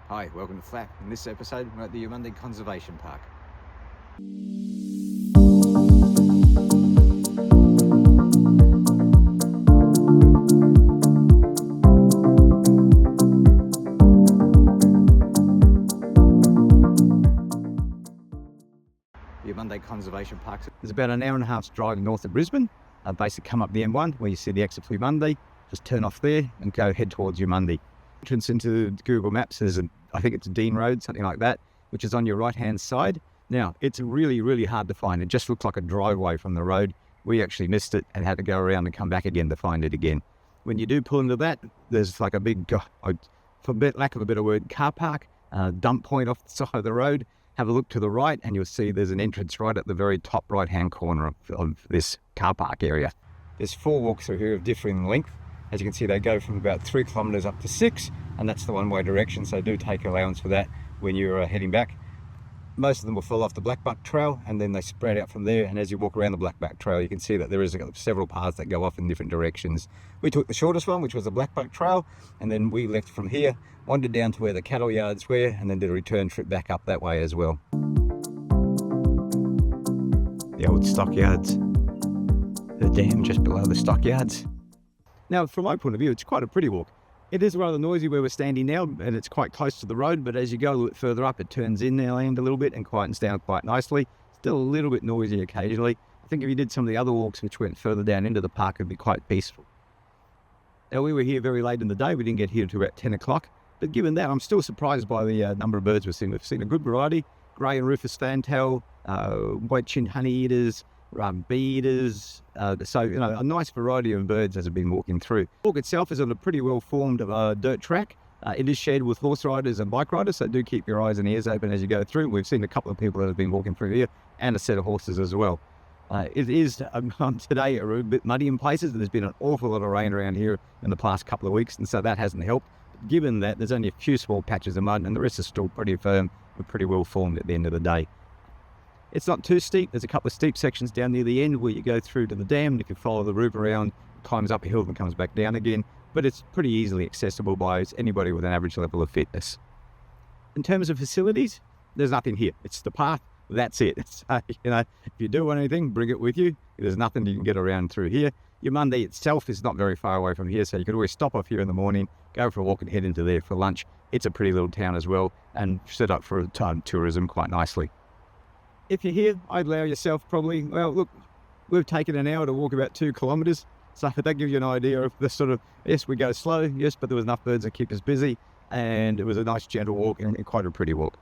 Hi, welcome to Phlap. In this episode, we're at the Eumundi Conservation Park. The Eumundi Conservation Park is about an hour and a half's drive north of Brisbane. Basically come up the M1 where you see the exit for Eumundi, just turn off there and go head towards Eumundi. Entrance into Google Maps is, I think it's a Dean Road, something like that, which is on your right-hand side. Now, it's really, really hard to find. It just looks like a driveway from the road. We actually missed it and had to go around and come back again to find it again. When you do pull into that, there's like a big, for lack of a better word, car park, dump point off the side of the road. Have a look to the right and you'll see there's an entrance right at the very top right-hand corner of this car park area. There's 4 walks through here of differing length. As you can see, they go from about 3 kilometres up to 6, and that's the one-way direction, so do take allowance for that when you're heading back. Most of them will fall off the Blackbutt Trail, and then they spread out from there, and as you walk around the Blackbutt Trail, you can see that there is several paths that go off in different directions. We took the shortest one, which was the Blackbutt Trail, and then we left from here, wandered down to where the cattle yards were, and then did a return trip back up that way as well. The old stockyards. The dam just below the stockyards. Now, from my point of view, it's quite a pretty walk. It is rather noisy where we're standing now, and it's quite close to the road, but as you go a little bit further up, it turns in the land a little bit and quietens down quite nicely. Still a little bit noisy occasionally. I think if you did some of the other walks which went further down into the park, it'd be quite peaceful. Now, we were here very late in the day. We didn't get here until about 10 o'clock. But given that, I'm still surprised by the number of birds we've seen. We've seen a good variety: grey and rufous fantail, white-chinned honeyeaters, bee-eaters, so a nice variety of birds as I've been walking through. The walk itself is on a pretty well-formed dirt track. It is shared with horse riders and bike riders, so do keep your eyes and ears open as you go through. We've seen a couple of people that have been walking through here, and a set of horses as well. It is today a bit muddy in places. There's been an awful lot of rain around here in the past couple of weeks, and so that hasn't helped. Given that, there's only a few small patches of mud, and the rest is still pretty firm and pretty well formed at the end of the day. It's not too steep. There's a couple of steep sections down near the end where you go through to the dam, and if you follow the route around, climbs up a hill and comes back down again. But it's pretty easily accessible by anybody with an average level of fitness. In terms of facilities, there's nothing here. It's the path. That's it. So, if you do want anything, bring it with you. There's nothing you can get around through here. Eumundi itself is not very far away from here, so you could always stop off here in the morning, go for a walk and head into there for lunch. It's a pretty little town as well, and set up for tourism quite nicely. If you're here, I'd allow yourself probably, well, look, we've taken an hour to walk about 2 kilometres, so that gives you an idea of the sort of, yes, we go slow, yes, but there was enough birds to keep us busy, and it was a nice gentle walk and quite a pretty walk.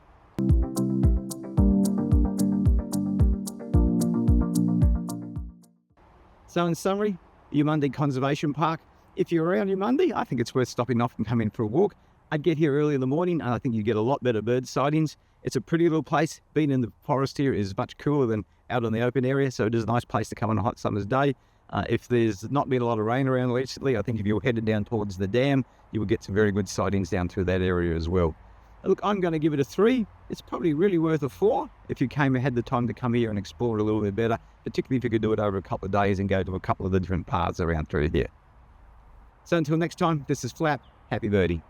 So in summary, Eumundi Conservation Park, if you're around Eumundi, I think it's worth stopping off and coming for a walk. I'd get here early in the morning, and I think you'd get a lot better bird sightings. It's a pretty little place. Being in the forest here is much cooler than out in the open area, so it is a nice place to come on a hot summer's day. If there's not been a lot of rain around recently, I think if you're headed down towards the dam, you will get some very good sightings down through that area as well. Look, I'm going to give it a 3. It's probably really worth a 4 if you had the time to come here and explore it a little bit better, particularly if you could do it over a couple of days and go to a couple of the different paths around through here. So until next time, this is Phlap. Happy birding.